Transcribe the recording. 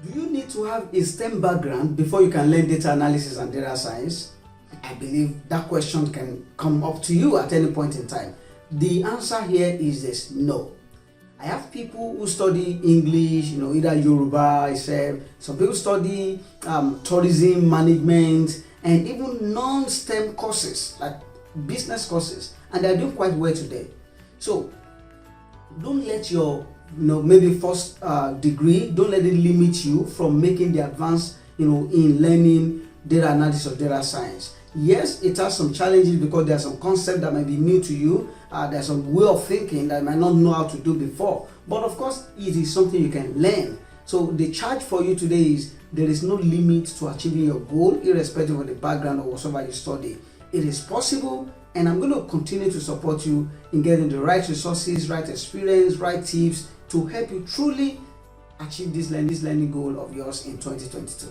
Do you need to have a STEM background before you can learn data analysis and data science? I believe that question can come up to you at any point in time. The answer here is this: no. I have people who study English, either Yoruba, I said, some people study tourism management, and even non-STEM courses like business courses, and they're doing quite well today. So don't let your maybe first degree, don't let it limit you from making the advance in learning data analysis or data science. Yes, it has some challenges because there are some concepts that might be new to you. There's some way of thinking that you might not know how to do before, but of course it is something you can learn. So the charge for you today is there is no limit to achieving your goal, irrespective of the background or whatever you study. It is possible, and I'm going to continue to support you in getting the right resources, right experience, right tips to help you truly achieve this learning goal of yours in 2022.